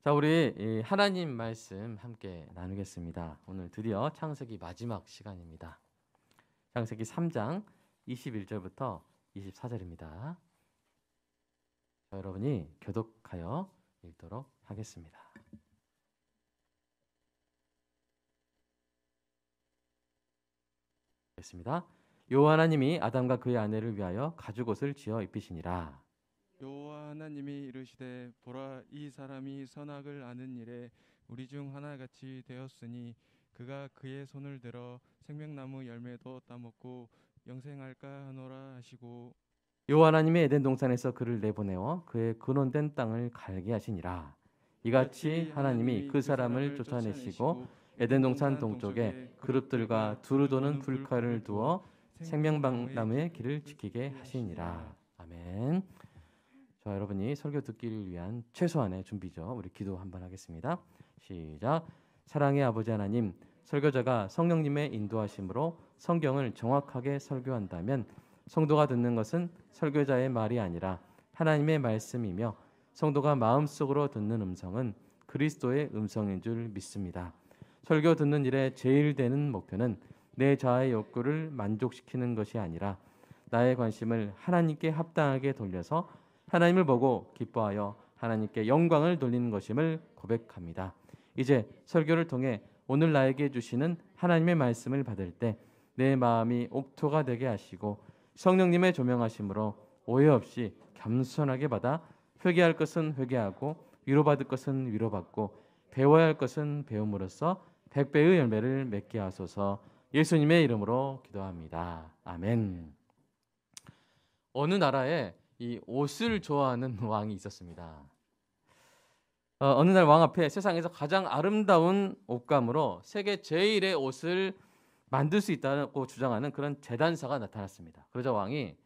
자, 우리 이 하나님 말씀 함께 나누겠습니다. 오늘 드디어 창세기 마지막 시간입니다. 창세기 3장 21절부터 24절입니다. 여러분이 교독하여 읽도록 하겠습니다. 여호와 하나님이 아담과 그의 아내를 위하여 가죽옷을 지어 입히시니라. 여호와 하나님이 이르시되 보라, 이 사람이 선악을 아는 일에 우리 중 하나같이 되었으니 그가 그의 손을 들어 생명나무 열매도 따먹고 영생할까 하노라 하시고, 여호와 하나님이 에덴 동산에서 그를 내보내어 그의 근원된 땅을 갈게 하시니라. 이같이 하나님이 그 사람을 쫓아내시고 에덴 동산 동쪽에 그룹들과 두루 도는 불칼을 두어 생명나무의 길을 지키게 하시니라. 아멘. 자, 여러분이 설교 듣기를 위한 최소한의 준비죠. 우리 기도 한번 하겠습니다. 시작. 사랑의 아버지 하나님, 설교자가 성령님의 인도하심으로 성경을 정확하게 설교한다면 성도가 듣는 것은 설교자의 말이 아니라 하나님의 말씀이며, 성도가 마음속으로 듣는 음성은 그리스도의 음성인 줄 믿습니다. 설교 듣는 일에 제일 되는 목표는 내 자아의 욕구를 만족시키는 것이 아니라 나의 관심을 하나님께 합당하게 돌려서 하나님을 보고 기뻐하여 하나님께 영광을 돌리는 것임을 고백합니다. 이제 설교를 통해 오늘 나에게 주시는 하나님의 말씀을 받을 때 내 마음이 옥토가 되게 하시고 성령님의 조명하심으로 오해 없이 겸손하게 받아 회개할 것은 회개하고 위로받을 것은 위로받고 배워야 할 것은 배움으로써 100배의 열매를 맺게 하소서. 예수님의 이름으로 기도합니다. 아멘. 어느 나라에 이 옷을 좋아하는 왕이 있었습니다. 어느 날 왕 앞에 세상에서 가장 아름다운 옷감으로 세계 제일의 옷을 만들 수 있다고 주장하는 그런 재단사가 나타났습니다. 그러자 왕이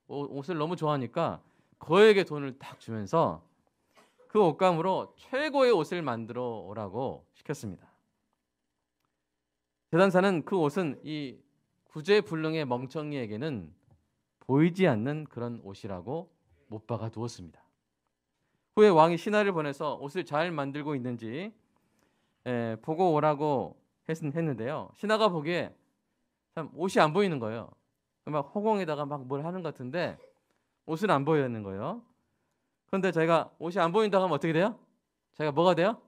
옷을 너무 좋아하니까 그에게 돈을 딱 주면서 그 옷감으로 최고의 옷을 만들어 오라고 시켰습니다. 재단사는 그 옷은 이 구제불능의 멍청이에게는 보이지 않는 그런 옷이라고 못 박아 두었습니다. 후에 왕이 신하를 보내서 옷을 잘 만들고 있는지 보고 오라고 했는데요. 신하가 보기에 참 옷이 안 보이는 거예요. 막 허공에다가 막 뭘 하는 것 같은데 옷은 안 보이는 거예요. 그런데 자기가 옷이 안 보인다고 하면 어떻게 돼요? 자기가 뭐가 돼요?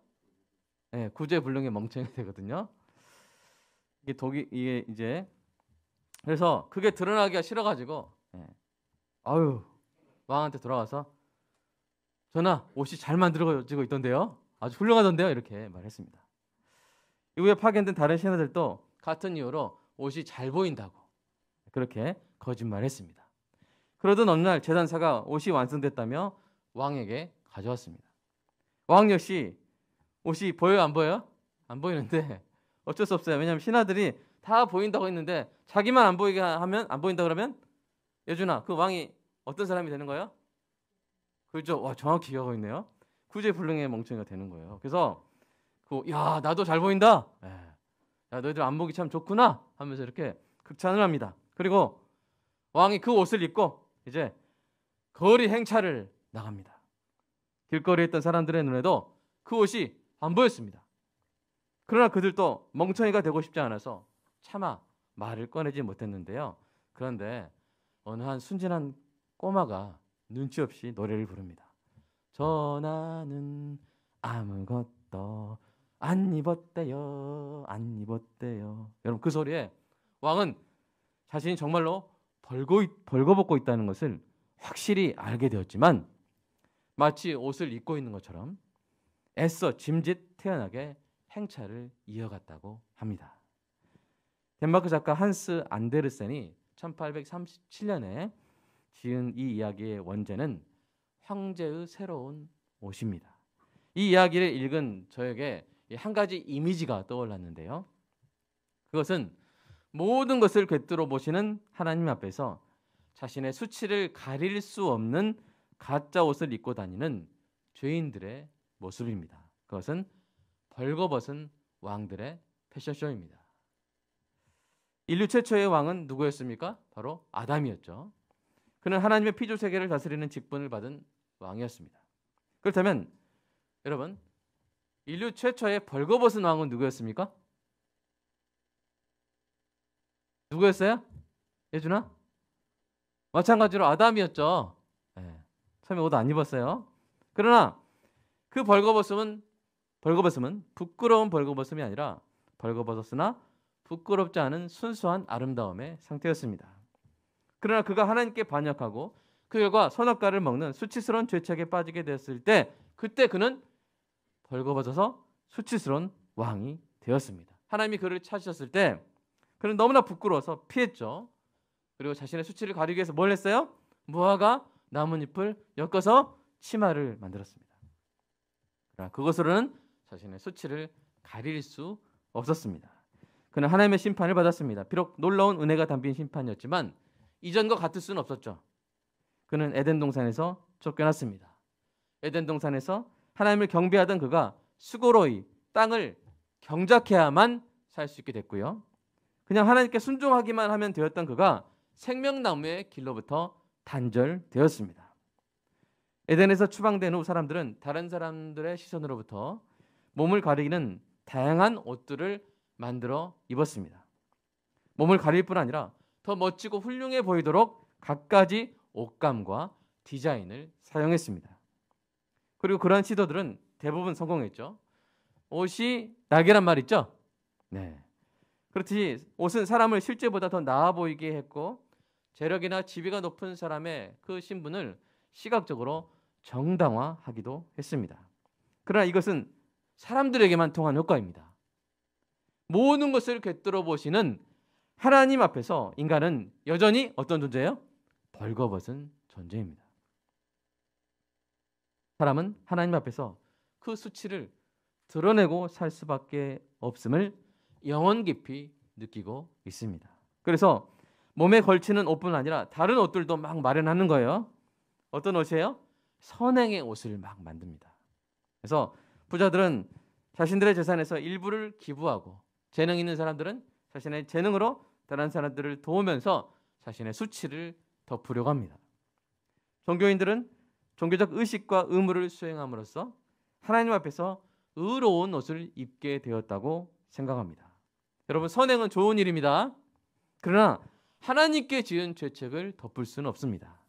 구제불능의 멍청이가 되거든요. 이게 이제 그래서 그게 드러나기가 싫어가지고 왕한테 돌아와서 전하, 옷이 잘 만들어지고 있던데요, 아주 훌륭하던데요, 이렇게 말했습니다. 이후에 파견된 다른 신하들도 같은 이유로 옷이 잘 보인다고 그렇게 거짓말했습니다. 그러던 어느 날 재단사가 옷이 완성됐다며 왕에게 가져왔습니다. 왕 역시 옷이 보여요, 안 보여요? 안 보이는데 어쩔 수 없어요. 왜냐하면 신하들이 다 보인다고 했는데 자기만 안 보이게 하면, 안 보인다 그러면 예준아, 그 왕이 어떤 사람이 되는 거예요? 그렇죠. 와, 정확히 기억하고 있네요. 구제불능의 멍청이가 되는 거예요. 그래서 야, 나도 잘 보인다. 야, 너희들 안목이 참 좋구나 하면서 이렇게 극찬을 합니다. 그리고 왕이 그 옷을 입고 이제 거리 행차를 나갑니다. 길거리에 있던 사람들의 눈에도 그 옷이 안 보였습니다. 그러나 그들도 멍청이가 되고 싶지 않아서 차마 말을 꺼내지 못했는데요. 그런데 어느 한 순진한 꼬마가 눈치 없이 노래를 부릅니다. 전하는 아무것도 안 입었대요, 안 입었대요. 여러분, 그 소리에 왕은 자신이 정말로 벌거벗고 있다는 것을 확실히 알게 되었지만 마치 옷을 입고 있는 것처럼 애써 짐짓 태연하게 행차를 이어갔다고 합니다. 덴마크 작가 한스 안데르센이 1837년에 지은 이 이야기의 원제는 황제의 새로운 옷입니다. 이 이야기를 읽은 저에게 한 가지 이미지가 떠올랐는데요. 그것은 모든 것을 꿰뚫어 보시는 하나님 앞에서 자신의 수치를 가릴 수 없는 가짜 옷을 입고 다니는 죄인들의 모습입니다. 그것은 벌거벗은 왕들의 패션쇼입니다. 인류 최초의 왕은 누구였습니까? 바로 아담이었죠. 그는 하나님의 피조 세계를 다스리는 직분을 받은 왕이었습니다. 그렇다면 여러분, 인류 최초의 벌거벗은 왕은 누구였습니까? 누구였어요? 예준아? 마찬가지로 아담이었죠. 예. 처음에 옷 안 입었어요. 그러나 그 벌거벗음은 부끄러운 벌거벗음이 아니라 벌거벗었으나 부끄럽지 않은 순수한 아름다움의 상태였습니다. 그러나 그가 하나님께 반역하고 그 결과 선악과를 먹는 수치스러운 죄책에 빠지게 되었을 때 그때 그는 벌거벗어서 수치스러운 왕이 되었습니다. 하나님이 그를 찾으셨을 때 그는 너무나 부끄러워서 피했죠. 그리고 자신의 수치를 가리기 위해서 뭘 했어요? 무화과 나뭇잎을 엮어서 치마를 만들었습니다. 그러나 그것으로는 자신의 수치를 가릴 수 없었습니다. 그는 하나님의 심판을 받았습니다. 비록 놀라운 은혜가 담긴 심판이었지만 이전과 같을 수는 없었죠. 그는 에덴 동산에서 쫓겨났습니다. 에덴 동산에서 하나님을 경배하던 그가 수고로이 땅을 경작해야만 살 수 있게 됐고요. 그냥 하나님께 순종하기만 하면 되었던 그가 생명나무의 길로부터 단절되었습니다. 에덴에서 추방된 후 사람들은 다른 사람들의 시선으로부터 몸을 가리는 다양한 옷들을 만들어 입었습니다. 몸을 가릴 뿐 아니라 더 멋지고 훌륭해 보이도록 갖가지 옷감과 디자인을 사용했습니다. 그리고 그러한 시도들은 대부분 성공했죠. 옷이 날개란 말 있죠? 네. 그렇듯이 옷은 사람을 실제보다 더 나아 보이게 했고 재력이나 지위가 높은 사람의 그 신분을 시각적으로 정당화하기도 했습니다. 그러나 이것은 사람들에게만 통한 효과입니다. 모든 것을 꿰뚫어 보시는 하나님 앞에서 인간은 여전히 어떤 존재예요? 벌거벗은 존재입니다. 사람은 하나님 앞에서 그 수치를 드러내고 살 수밖에 없음을 영혼 깊이 느끼고 있습니다. 그래서 몸에 걸치는 옷뿐 아니라 다른 옷들도 막 마련하는 거예요. 어떤 옷이에요? 선행의 옷을 막 만듭니다. 그래서 부자들은 자신들의 재산에서 일부를 기부하고 재능 있는 사람들은 자신의 재능으로 다른 사람들을 도우면서 자신의 수치를 덮으려고 합니다. 종교인들은 종교적 의식과 의무를 수행함으로써 하나님 앞에서 의로운 옷을 입게 되었다고 생각합니다. 여러분, 선행은 좋은 일입니다. 그러나 하나님께 지은 죄책을 덮을 수는 없습니다.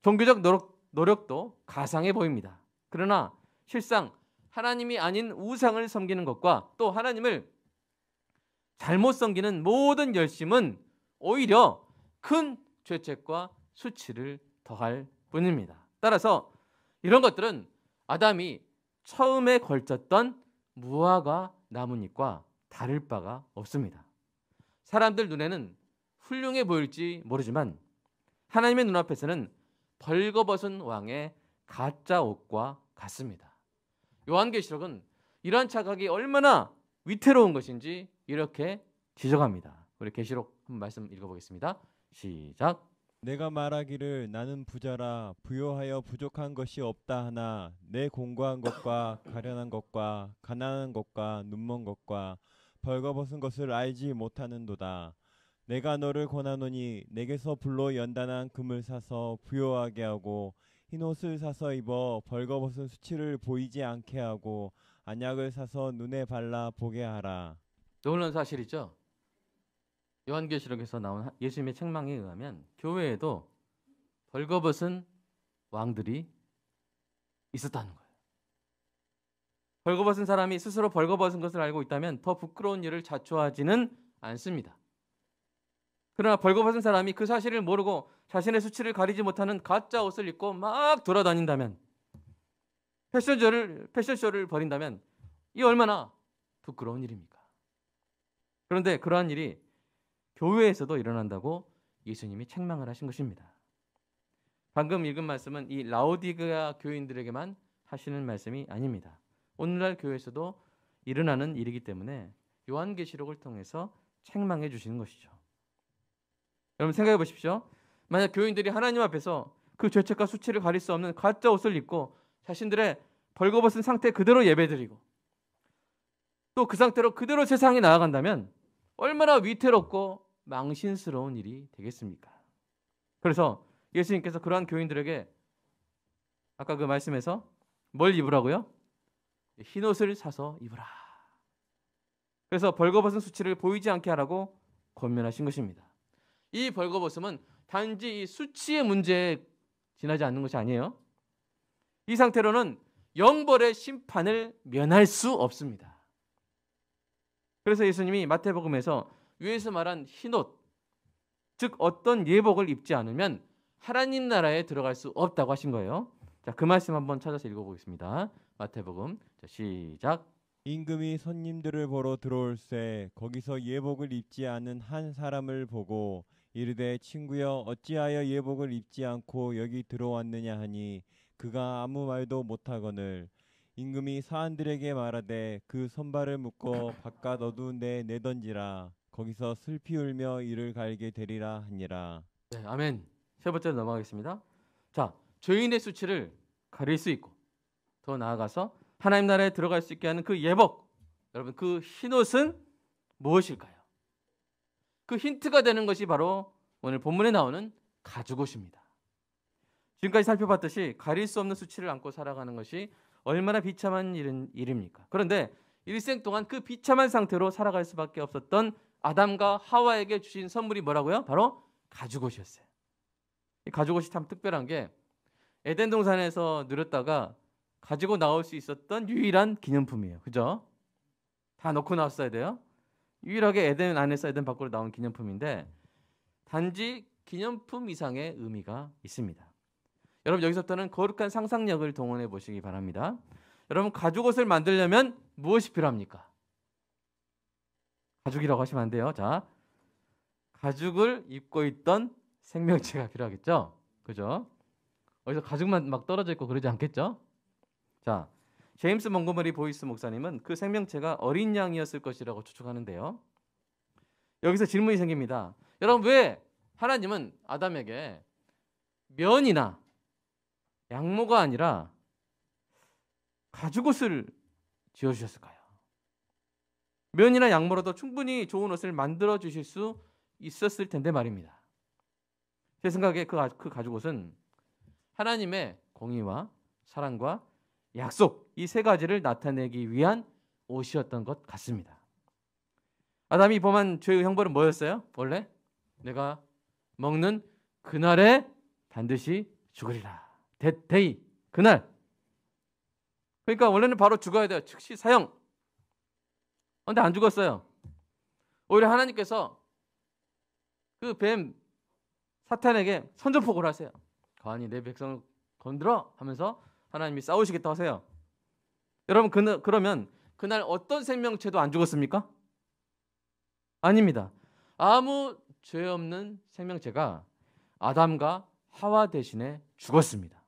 종교적 노력도 가상해 보입니다. 그러나 실상 하나님이 아닌 우상을 섬기는 것과 또 하나님을 잘못 섬기는 모든 열심은 오히려 큰 죄책과 수치를 더할 뿐입니다. 따라서 이런 것들은 아담이 처음에 걸쳤던 무화과 나뭇잎과 다를 바가 없습니다. 사람들 눈에는 훌륭해 보일지 모르지만 하나님의 눈앞에서는 벌거벗은 왕의 가짜 옷과 같습니다. 요한계시록은 이러한 착각이 얼마나 위태로운 것인지 이렇게 지적합니다. 우리 계시록 한 말씀 읽어보겠습니다. 시작. 내가 말하기를 나는 부자라 부요하여 부족한 것이 없다 하나 내 공고한 것과 가련한 것과 가난한 것과 눈먼 것과 벌거벗은 것을 알지 못하는도다. 내가 너를 권하노니 내게서 불로 연단한 금을 사서 부요하게 하고 흰옷을 사서 입어 벌거벗은 수치를 보이지 않게 하고 안약을 사서 눈에 발라 보게 하라. 놀라운 사실이죠. 요한계시록에서 나온 예수님의 책망에 의하면 교회에도 벌거벗은 왕들이 있었다는 거예요. 벌거벗은 사람이 스스로 벌거벗은 것을 알고 있다면 더 부끄러운 일을 자초하지는 않습니다. 그러나 벌거벗은 사람이 그 사실을 모르고 자신의 수치를 가리지 못하는 가짜 옷을 입고 막 돌아다닌다면, 패션쇼를 벌인다면 이 얼마나 부끄러운 일입니까? 그런데 그러한 일이 교회에서도 일어난다고 예수님이 책망을 하신 것입니다. 방금 읽은 말씀은 이 라오디게아 교인들에게만 하시는 말씀이 아닙니다. 오늘날 교회에서도 일어나는 일이기 때문에 요한계시록을 통해서 책망해 주시는 것이죠. 여러분 생각해 보십시오. 만약 교인들이 하나님 앞에서 그 죄책과 수치를 가릴 수 없는 가짜 옷을 입고 자신들의 벌거벗은 상태 그대로 예배드리고 또 그 상태로 그대로 세상에 나아간다면 얼마나 위태롭고 망신스러운 일이 되겠습니까? 그래서 예수님께서 그러한 교인들에게 아까 그 말씀에서 뭘 입으라고요? 흰옷을 사서 입으라. 그래서 벌거벗은 수치를 보이지 않게 하라고 권면하신 것입니다. 이 벌거벗음은 단지 이 수치의 문제에 지나지 않는 것이 아니에요. 이 상태로는 영벌의 심판을 면할 수 없습니다. 그래서 예수님이 마태복음에서 위에서 말한 흰옷, 즉 어떤 예복을 입지 않으면 하나님 나라에 들어갈 수 없다고 하신 거예요. 자, 그 말씀 한번 찾아서 읽어보겠습니다. 마태복음, 자, 시작. 임금이 손님들을 보러 들어올새 거기서 예복을 입지 않은 한 사람을 보고 이르되 친구여 어찌하여 예복을 입지 않고 여기 들어왔느냐 하니 그가 아무 말도 못하거늘 임금이 사람들에게 말하되 그 손발을 묶어 바깥 어두운 데에 내던지라 거기서 슬피 울며 이를 갈게 되리라 하니라. 네, 아멘. 세 번째로 넘어가겠습니다. 자, 죄인의 수치를 가릴 수 있고 더 나아가서 하나님 나라에 들어갈 수 있게 하는 그 예복, 여러분 그 흰옷은 무엇일까요? 그 힌트가 되는 것이 바로 오늘 본문에 나오는 가죽옷입니다. 지금까지 살펴봤듯이 가릴 수 없는 수치를 안고 살아가는 것이 얼마나 비참한 일입니까? 그런데 일생 동안 그 비참한 상태로 살아갈 수밖에 없었던 아담과 하와에게 주신 선물이 뭐라고요? 바로 가죽옷이었어요. 이 가죽옷이 참 특별한 게 에덴 동산에서 누렸다가 가지고 나올 수 있었던 유일한 기념품이에요. 그죠? 다 넣고 나왔어야 돼요. 유일하게 에덴 안에서 에덴 밖으로 나온 기념품인데 단지 기념품 이상의 의미가 있습니다. 여러분 여기서부터는 거룩한 상상력을 동원해 보시기 바랍니다. 여러분 가죽옷을 만들려면 무엇이 필요합니까? 가죽이라고 하시면 안 돼요. 자, 가죽을 입고 있던 생명체가 필요하겠죠? 그죠? 어디서 가죽만 막 떨어져 있고 그러지 않겠죠? 자, 제임스 몽고머리 보이스 목사님은 그 생명체가 어린 양이었을 것이라고 추측하는데요. 여기서 질문이 생깁니다. 여러분 왜 하나님은 아담에게 면이나 양모가 아니라 가죽옷을 지어주셨을까요? 면이나 양모로도 충분히 좋은 옷을 만들어 주실 수 있었을 텐데 말입니다. 제 생각에 그 가죽옷은 하나님의 공의와 사랑과 약속, 이 세 가지를 나타내기 위한 옷이었던 것 같습니다. 아담이 범한 죄의 형벌은 뭐였어요? 원래 내가 먹는 그날에 반드시 죽으리라. that day, 그날. 그러니까 원래는 바로 죽어야 돼요. 즉시 사형. 그런데 안 죽었어요. 오히려 하나님께서 그 뱀 사탄에게 선전포고를 하세요. 과연이 내 백성을 건드려 하면서 하나님이 싸우시겠다고 하세요. 여러분 그러면 그날 어떤 생명체도 안 죽었습니까? 아닙니다. 아무 죄 없는 생명체가 아담과 하와 대신에 죽었습니다.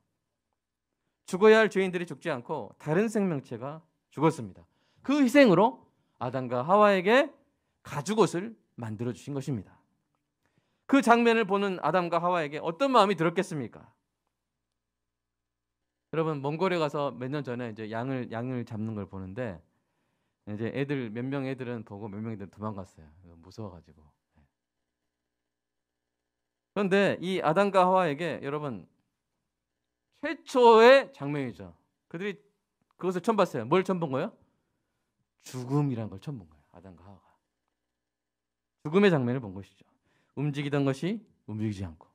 죽어야 할 죄인들이 죽지 않고 다른 생명체가 죽었습니다. 그 희생으로 아담과 하와에게 가죽옷을 만들어 주신 것입니다. 그 장면을 보는 아담과 하와에게 어떤 마음이 들었겠습니까? 여러분 몽골에 가서 몇 년 전에 이제 양을 잡는 걸 보는데 이제 애들 몇 명 애들은 보고 몇 명 애들은 도망갔어요. 무서워가지고. 그런데 이 아담과 하와에게 여러분 최초의 장면이죠. 그들이 그것을 처음 봤어요. 뭘 처음 본 거예요? 죽음이란 걸 처음 본 거예요. 아담과 하와가 죽음의 장면을 본 것이죠. 움직이던 것이 움직이지 않고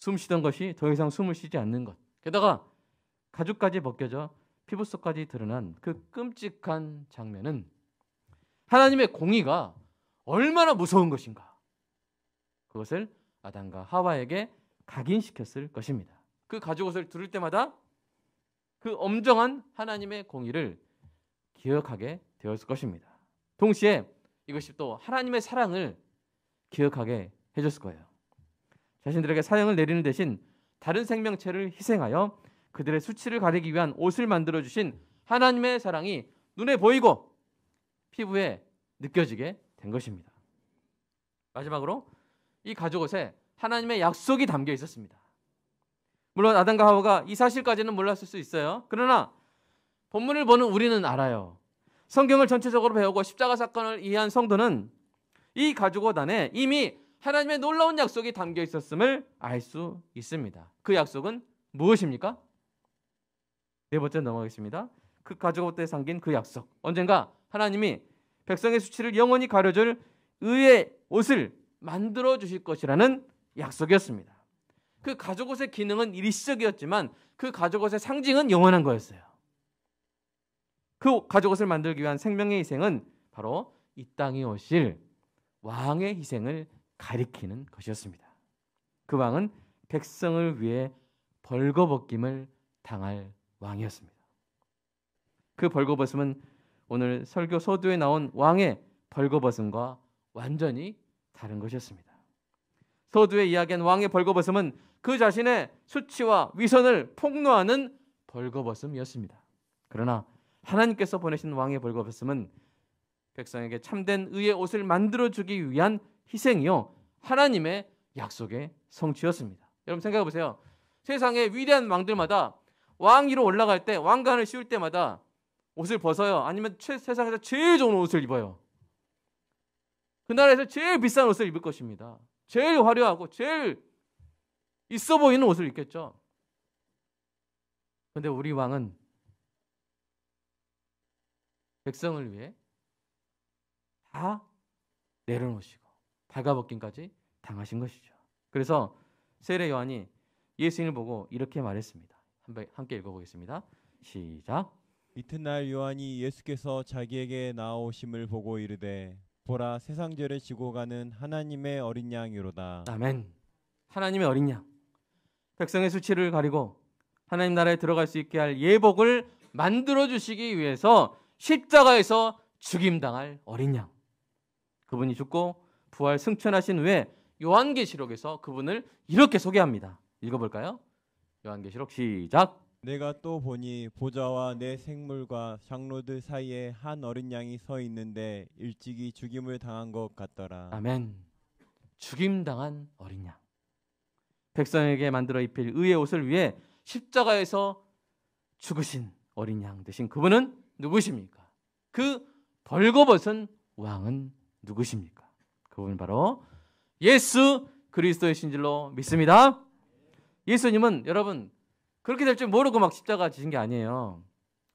숨 쉬던 것이 더 이상 숨을 쉬지 않는 것. 게다가 가죽까지 벗겨져 피부 속까지 드러난 그 끔찍한 장면은 하나님의 공의가 얼마나 무서운 것인가. 그것을 아담과 하와에게 각인시켰을 것입니다. 그 가죽옷을 들을 때마다 그 엄정한 하나님의 공의를 기억하게 되었을 것입니다. 동시에 이것이 또 하나님의 사랑을 기억하게 해줬을 거예요. 자신들에게 사형을 내리는 대신 다른 생명체를 희생하여 그들의 수치를 가리기 위한 옷을 만들어주신 하나님의 사랑이 눈에 보이고 피부에 느껴지게 된 것입니다. 마지막으로 이 가죽옷에 하나님의 약속이 담겨 있었습니다. 물론 아담과 하와가 이 사실까지는 몰랐을 수 있어요. 그러나 본문을 보는 우리는 알아요. 성경을 전체적으로 배우고 십자가 사건을 이해한 성도는 이 가죽옷 안에 이미 하나님의 놀라운 약속이 담겨 있었음을 알 수 있습니다. 그 약속은 무엇입니까? 네 번째 넘어가겠습니다. 그 가죽 옷에 담긴 그 약속. 언젠가 하나님이 백성의 수치를 영원히 가려줄 의의 옷을 만들어 주실 것이라는 약속이었습니다. 그 가죽 옷의 기능은 일시적이었지만 그 가죽 옷의 상징은 영원한 거였어요. 그 가죽 옷을 만들기 위한 생명의 희생은 바로 이 땅에 오실 왕의 희생을 가리키는 것이었습니다. 그 왕은 백성을 위해 벌거벗김을 당할 왕이었습니다. 그 벌거벗음은 오늘 설교 서두에 나온 왕의 벌거벗음과 완전히 다른 것이었습니다. 서두에 이야기한 왕의 벌거벗음은 그 자신의 수치와 위선을 폭로하는 벌거벗음이었습니다. 그러나 하나님께서 보내신 왕의 벌거벗음은 백성에게 참된 의의 옷을 만들어주기 위한 희생이요 하나님의 약속의 성취였습니다. 여러분 생각해 보세요. 세상의 위대한 왕들마다 왕 위로 올라갈 때, 왕관을 씌울 때마다 옷을 벗어요. 아니면 세상에서 제일 좋은 옷을 입어요. 그 나라에서 제일 비싼 옷을 입을 것입니다. 제일 화려하고 제일 있어 보이는 옷을 입겠죠. 그런데 우리 왕은 백성을 위해 다 내려놓으시고 발가벗김까지 당하신 것이죠. 그래서 세례 요한이 예수님을 보고 이렇게 말했습니다. 함께 읽어보겠습니다. 시작. 이튿날 요한이 예수께서 자기에게 나아오심을 보고 이르되 보라 세상 죄를 지고 가는 하나님의 어린 양이로다. 아멘. 하나님의 어린 양. 백성의 수치를 가리고 하나님 나라에 들어갈 수 있게 할 예복을 만들어 주시기 위해서 십자가에서 죽임당할 어린 양. 그분이 죽고 부활 승천하신 후에 요한계시록에서 그분을 이렇게 소개합니다. 읽어볼까요? 요한계시록 시작. 내가 또 보니 보좌와 내 생물과 장로들 사이에 한 어린 양이 서 있는데 일찍이 죽임을 당한 것 같더라. 아멘. 죽임당한 어린 양. 백성에게 만들어 입힐 의의 옷을 위해 십자가에서 죽으신 어린 양 되신 그분은 누구십니까? 그 벌거벗은 왕은 누구십니까? 그분은 바로 예수 그리스도이신 줄로 믿습니다. 예수님은 여러분 그렇게 될 줄 모르고 막 십자가 지신 게 아니에요.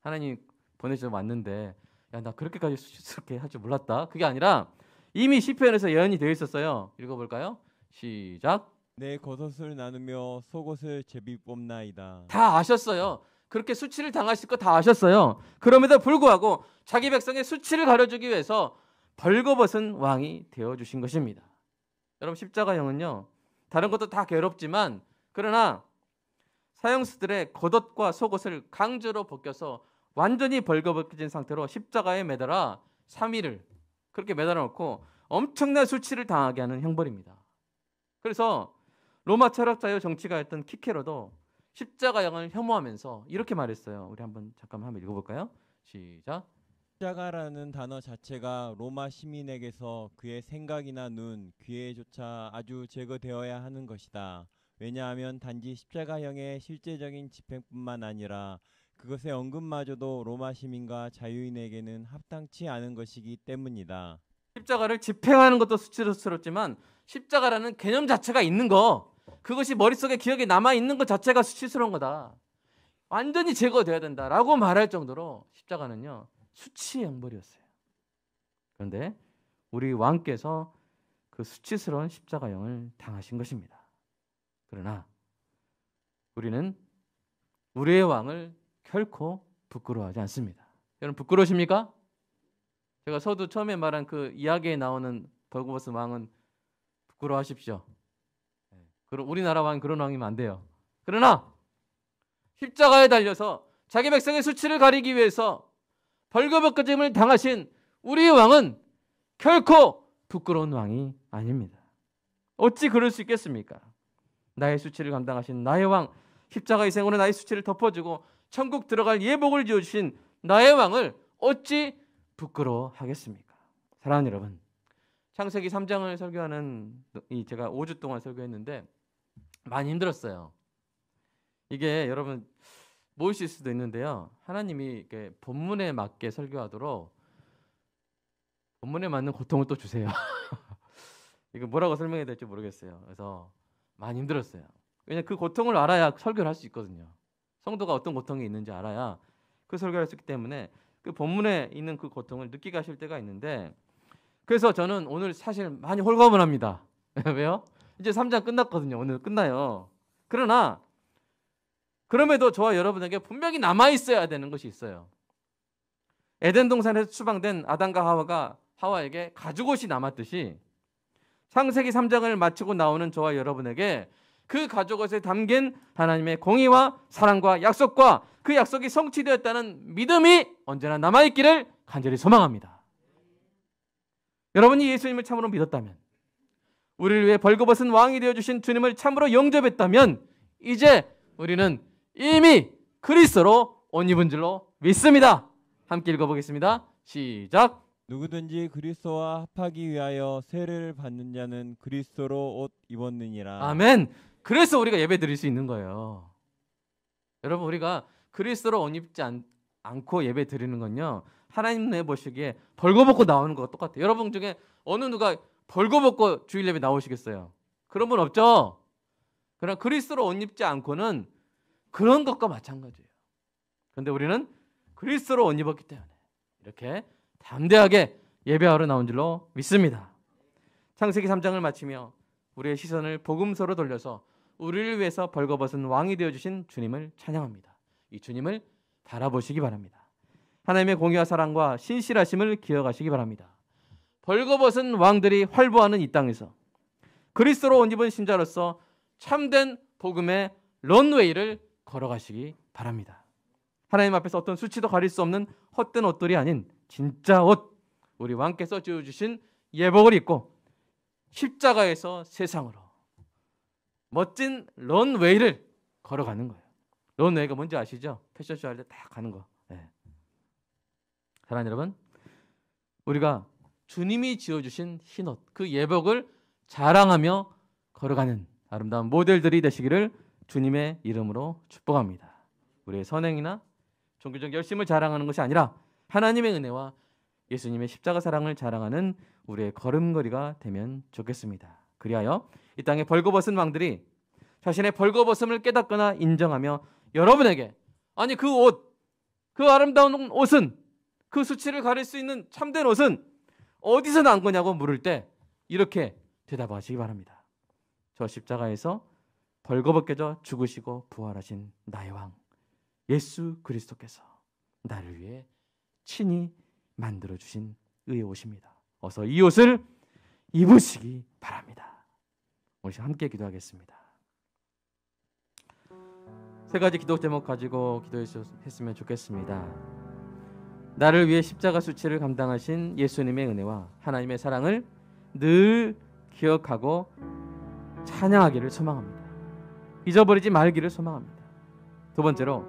하나님 보내셔서 왔는데 야, 나 그렇게까지 수치스럽게 할 줄 몰랐다. 그게 아니라 이미 시편에서 예언이 되어 있었어요. 읽어볼까요? 시작. 내 겉옷을 나누며 속옷을 제비 뽑나이다. 다 아셨어요. 그렇게 수치를 당하실 거 다 아셨어요. 그럼에도 불구하고 자기 백성의 수치를 가려주기 위해서 벌거벗은 왕이 되어주신 것입니다. 여러분 십자가형은요 다른 것도 다 괴롭지만 그러나 사형수들의 겉옷과 속옷을 강제로 벗겨서 완전히 벌거벗겨진 상태로 십자가에 매달아 3일을 그렇게 매달아 놓고 엄청난 수치를 당하게 하는 형벌입니다. 그래서 로마 철학자요 정치가였던 키케로도 십자가형을 혐오하면서 이렇게 말했어요. 우리 잠깐만 읽어볼까요? 시작. 십자가라는 단어 자체가 로마 시민에게서 그의 생각이나 눈, 귀에조차 아주 제거되어야 하는 것이다. 왜냐하면 단지 십자가형의 실제적인 집행뿐만 아니라 그것의 언급마저도 로마 시민과 자유인에게는 합당치 않은 것이기 때문이다. 십자가를 집행하는 것도 수치스럽지만 십자가라는 개념 자체가 있는 거 그것이 머릿속에 기억에 남아있는 것 자체가 수치스러운 거다. 완전히 제거돼야 된다라고 말할 정도로 십자가는요 수치의 형벌이었어요. 그런데 우리 왕께서 그 수치스러운 십자가형을 당하신 것입니다. 그러나 우리는 우리의 왕을 결코 부끄러워하지 않습니다. 여러분 부끄러우십니까? 제가 서두 처음에 말한 그 이야기에 나오는 벌거벗은 왕은 부끄러워하십시오. 우리나라 왕은 그런 왕이면 안 돼요. 그러나 십자가에 달려서 자기 백성의 수치를 가리기 위해서 벌거벗김을 당하신 우리 왕은 결코 부끄러운 왕이 아닙니다. 어찌 그럴 수 있겠습니까? 나의 수치를 감당하신 나의 왕, 십자가 희생으로 나의 수치를 덮어주고 천국 들어갈 예복을 지어주신 나의 왕을 어찌 부끄러워하겠습니까? 사랑하는 여러분, 창세기 3장을 설교하는 제가 5주 동안 설교했는데 많이 힘들었어요. 이게 여러분 모이실 수도 있는데요. 하나님이 이렇게 본문에 맞게 설교하도록 본문에 맞는 고통을 또 주세요. 이거 뭐라고 설명해야 될지 모르겠어요. 그래서 많이 힘들었어요. 왜냐하면 그 고통을 알아야 설교를 할 수 있거든요. 성도가 어떤 고통이 있는지 알아야 그 설교를 했기 때문에 그 본문에 있는 그 고통을 느끼게 하실 때가 있는데, 그래서 저는 오늘 사실 많이 홀가분합니다. 왜요? 이제 3장 끝났거든요. 오늘 끝나요. 그러나 그럼에도 저와 여러분에게 분명히 남아있어야 되는 것이 있어요. 에덴 동산에서 추방된 아담과 하와에게 가죽옷이 남았듯이 창세기 3장을 마치고 나오는 저와 여러분에게 그 가죽옷에 담긴 하나님의 공의와 사랑과 약속과 그 약속이 성취되었다는 믿음이 언제나 남아있기를 간절히 소망합니다. 여러분이 예수님을 참으로 믿었다면, 우리를 위해 벌거벗은 왕이 되어주신 주님을 참으로 영접했다면, 이제 우리는 이미 그리스도로 옷 입은 줄로 믿습니다. 함께 읽어보겠습니다. 시작. 누구든지 그리스도와 합하기 위하여 세례를 받는 자는 그리스도로 옷 입었느니라. 아멘. 그래서 우리가 예배 드릴 수 있는 거예요. 여러분, 우리가 그리스도로 옷 입지 않고 예배 드리는 건요, 하나님 내 보시기에 벌거벗고 나오는 것과 똑같아요. 여러분 중에 어느 누가 벌거벗고 주일 예배 나오시겠어요? 그런 분 없죠? 그러나 그리스도로 옷 입지 않고는 그런 것과 마찬가지예요. 그런데 우리는 그리스도로 옷 입었기 때문에 이렇게 담대하게 예배하러 나온 줄로 믿습니다. 창세기 3장을 마치며 우리의 시선을 복음서로 돌려서 우리를 위해서 벌거벗은 왕이 되어주신 주님을 찬양합니다. 이 주님을 바라보시기 바랍니다. 하나님의 공의와 사랑과 신실하심을 기억하시기 바랍니다. 벌거벗은 왕들이 활보하는 이 땅에서 그리스도로 옷 입은 신자로서 참된 복음의 런웨이를 걸어가시기 바랍니다. 하나님 앞에서 어떤 수치도 가릴 수 없는 헛된 옷들이 아닌 진짜 옷, 우리 왕께서 지어주신 예복을 입고 십자가에서 세상으로 멋진 런웨이를 걸어가는 거예요. 런웨이가 뭔지 아시죠? 패션쇼 할 때 딱 가는 거. 네. 사랑하는 여러분, 우리가 주님이 지어주신 흰옷, 그 예복을 자랑하며 걸어가는 아름다운 모델들이 되시기를 주님의 이름으로 축복합니다. 우리의 선행이나 종교적 열심을 자랑하는 것이 아니라 하나님의 은혜와 예수님의 십자가 사랑을 자랑하는 우리의 걸음걸이가 되면 좋겠습니다. 그리하여 이 땅의 벌거벗은 왕들이 자신의 벌거벗음을 깨닫거나 인정하며 여러분에게, 아니 그 옷, 그 아름다운 옷은, 그 수치를 가릴 수 있는 참된 옷은 어디서 난 거냐고 물을 때 이렇게 대답하시기 바랍니다. 저 십자가에서 벌거벗겨져 죽으시고 부활하신 나의 왕 예수 그리스도께서 나를 위해 친히 만들어주신 의의 옷입니다. 어서 이 옷을 입으시기 바랍니다. 우리 함께 기도하겠습니다. 세 가지 기도 제목 가지고 기도했으면 좋겠습니다. 나를 위해 십자가 수치를 감당하신 예수님의 은혜와 하나님의 사랑을 늘 기억하고 찬양하기를 소망합니다. 잊어버리지 말기를 소망합니다. 두 번째로,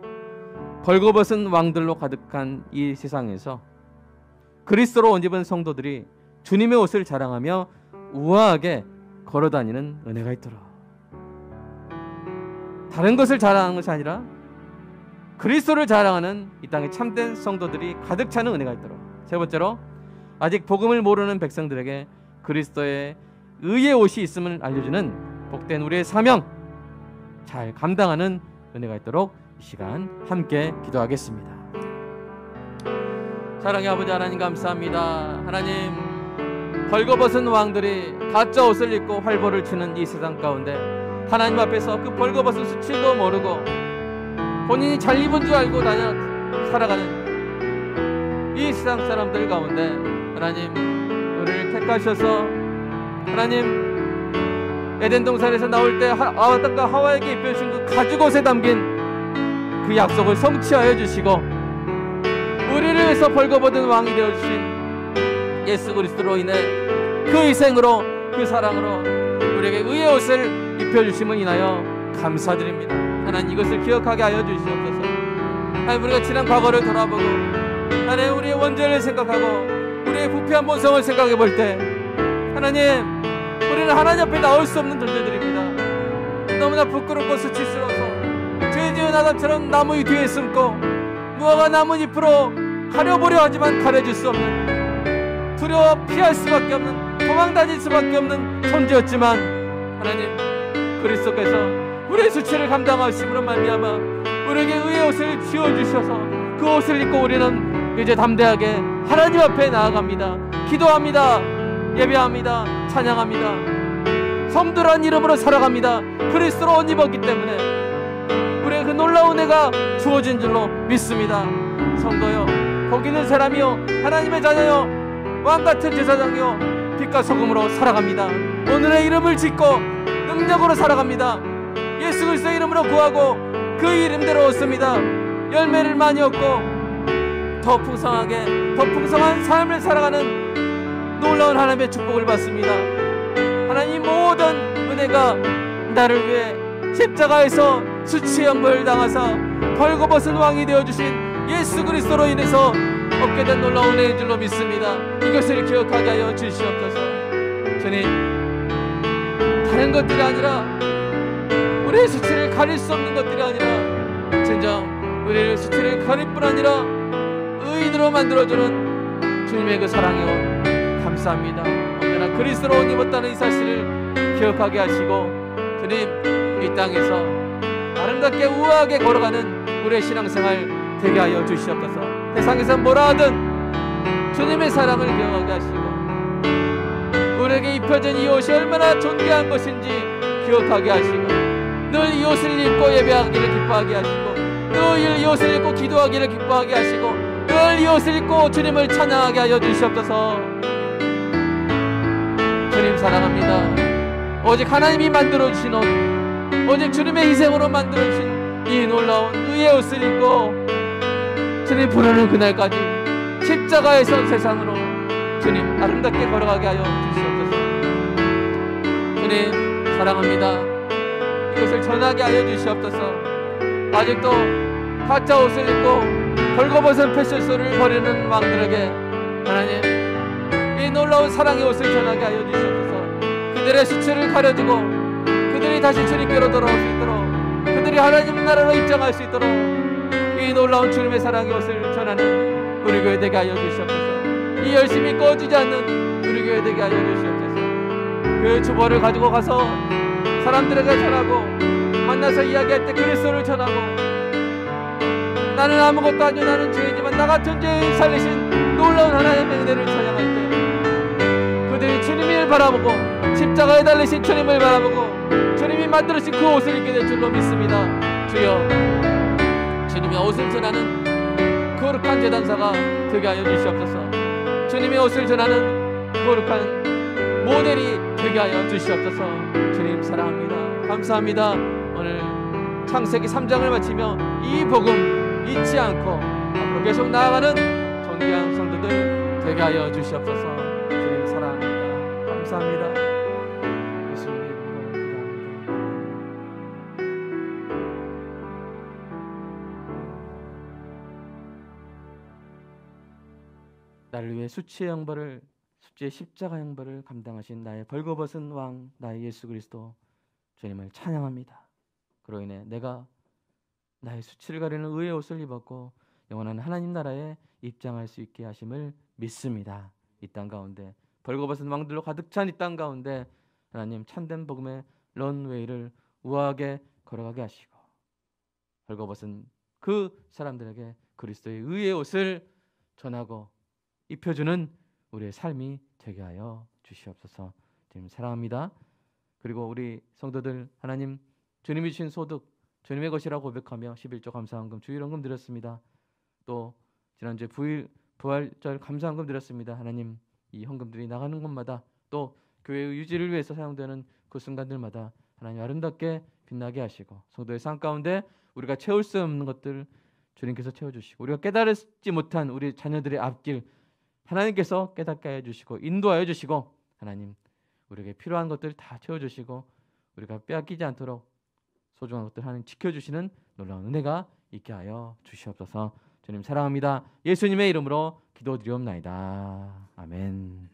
벌거벗은 왕들로 가득한 이 세상에서 그리스도로 옷 입은 성도들이 주님의 옷을 자랑하며 우아하게 걸어다니는 은혜가 있도록, 다른 것을 자랑하는 것이 아니라 그리스도를 자랑하는 이 땅의 참된 성도들이 가득 차는 은혜가 있도록. 세 번째로, 아직 복음을 모르는 백성들에게 그리스도의 의의 옷이 있음을 알려주는 복된 우리의 사명 잘 감당하는 은혜가 있도록 이 시간 함께 기도하겠습니다. 사랑의 아버지 하나님, 감사합니다. 하나님, 벌거벗은 왕들이 가짜 옷을 입고 활보를 치는 이 세상 가운데 하나님 앞에서 그 벌거벗은 수치도 모르고 본인이 잘 입은 줄 알고 살아가는 이 세상 사람들 가운데 하나님, 우리를 택하셔서 하나님, 에덴 동산에서 나올 때 아담과 하와에게 입혀주신 그 가죽옷에 담긴 그 약속을 성취하여 주시고 우리를 위해서 벌거벗은 왕이 되어주신 예수 그리스도로 인해 그 희생으로, 그 사랑으로 우리에게 의의 옷을 입혀주심을 인하여 감사드립니다. 하나님, 이것을 기억하게 하여 주시옵소서. 하나님, 우리가 지난 과거를 돌아보고 하나님, 우리의 원죄를 생각하고 우리의 부패한 본성을 생각해 볼 때 하나님, 우리는 하나님 앞에 나올 수 없는 존재들입니다. 너무나 부끄럽고 수치스러워서 죄 지은 아담처럼 나무 뒤에 숨고 무화과 나뭇잎으로 가려보려 하지만 가려질 수 없는, 두려워 피할 수밖에 없는, 도망다닐 수밖에 없는 존재였지만 하나님, 그리스도께서 우리의 수치를 감당하심으로 말미암아 우리에게 의의 옷을 지어주셔서 그 그 옷을 입고 우리는 이제 담대하게 하나님 앞에 나아갑니다. 기도합니다. 예배합니다. 찬양합니다. 성도란 이름으로 살아갑니다. 그리스도로 옷 입었기 때문에 우리의 그 놀라운 은혜가 주어진 줄로 믿습니다. 성도여, 복 있는 사람이요, 하나님의 자녀요, 왕같은 제사장이요, 빛과 소금으로 살아갑니다. 오늘의 이름을 짓고 능력으로 살아갑니다. 예수 그리스도의 이름으로 구하고 그 이름대로 얻습니다. 열매를 많이 얻고 더 풍성하게, 더 풍성한 삶을 살아가는 놀라운 하나님의 축복을 받습니다. 하나님 모든 은혜가 나를 위해 십자가에서 수치의 형벌을 당하사 벌거벗은 왕이 되어주신 예수 그리스도로 인해서 얻게 된 놀라운 은혜인 줄로 믿습니다. 이것을 기억하게 하여 주시옵소서. 주님, 다른 것들이 아니라, 우리의 수치를 가릴 수 없는 것들이 아니라, 진정 우리의 수치를 가릴 뿐 아니라 의인으로 만들어주는 주님의 그 사랑이요, 감사합니다. 언제나 그리스도로 옷 입었다는 이 사실을 기억하게 하시고, 주님, 이 땅에서 아름답게 우아하게 걸어가는 우리의 신앙생활 되게 하여 주시옵소서. 세상에서 뭐라 하든 주님의 사랑을 기억하게 하시고, 우리에게 입혀진 이 옷이 얼마나 존귀한 것인지 기억하게 하시고, 늘 이 옷을 입고 예배하기를 기뻐하게 하시고, 늘 이 옷을 입고 기도하기를 기뻐하게 하시고, 늘 이 옷을 입고 주님을 찬양하게 하여 주시옵소서. 주님 사랑합니다. 오직 하나님이 만들어주신 옷, 오직 주님의 희생으로 만들어주신 이 놀라운 의의 옷을 입고 주님 부르는 그날까지 십자가에서 세상으로 주님 아름답게 걸어가게 하여 주시옵소서. 주님 사랑합니다. 이것을 전하게 하여 주시옵소서. 아직도 가짜 옷을 입고 벌거벗은 패션쇼를 벌이는 왕들에게 하나님 이 놀라운 사랑의 옷을 전하게 하여 주시옵소서. 그들의 수치를 가려주고 그들이 다시 주님께로 돌아올 수 있도록, 그들이 하나님 나라로 입장할 수 있도록 이 놀라운 주님의 사랑의 옷을 전하는 우리 교회 되게 하여 주시옵소서. 이 열심히 꺼지지 않는 우리 교회 되게 하여 주시옵소서. 그 주보를 가지고 가서 사람들에게 전하고, 만나서 이야기할 때 그리스도를 전하고, 나는 아무것도 아니요 나는 죄이지만 나 같은 죄인 살리신 놀라운 하나님의 은혜를 찬양할 때 그들이 주님을 바라보고 십자가에 달리신 주님을 바라보고 주님이 만들어진 그 옷을 입게 될 줄로 믿습니다. 주여, 주님의 옷을 전하는 거룩한 제단사가 되게 하여 주시옵소서. 주님의 옷을 전하는 거룩한 모델이 되게 하여 주시옵소서. 주님 사랑합니다. 감사합니다. 오늘 창세기 3장을 마치며 이 복음 잊지 않고 앞으로 계속 나아가는 존귀한 성도들 되게 하여 주시옵소서. 주님 사랑합니다. 감사합니다. 예수님의 이름으로 기도합니다. 나를 위해 수치의 형벌을, 수치의 십자가 형벌을 감당하신 나의 벌거벗은 왕, 나의 예수 그리스도 주님을 찬양합니다. 그로 인해 내가 나의 수치를 가리는 의의 옷을 입었고 영원한 하나님 나라에 입장할 수 있게 하심을 믿습니다. 이 땅 가운데 벌거벗은 왕들로 가득 찬 이 땅 가운데 하나님 참된 복음의 런웨이를 우아하게 걸어가게 하시고, 벌거벗은 그 사람들에게 그리스도의 의의 옷을 전하고 입혀주는 우리의 삶이 되게 하여 주시옵소서. 주님 사랑합니다. 그리고 우리 성도들, 하나님 주님이 주신 소득 주님의 것이라고 고백하며 11조 감사헌금 주일헌금 드렸습니다. 또 지난주에 부활절 감사헌금 드렸습니다. 하나님 이 헌금들이 나가는 곳마다 또 교회의 유지를 위해서 사용되는 그 순간들마다 하나님 아름답게 빛나게 하시고, 성도의 삶 가운데 우리가 채울 수 없는 것들 주님께서 채워주시고, 우리가 깨달지 못한 우리 자녀들의 앞길 하나님께서 깨닫게 해주시고 인도하여 주시고, 하나님 우리에게 필요한 것들 다 채워주시고 우리가 빼앗기지 않도록 소중한 것들 하나님 지켜주시는 놀라운 은혜가 있게 하여 주시옵소서. 주님 사랑합니다. 예수님의 이름으로 기도드리옵나이다. 아멘.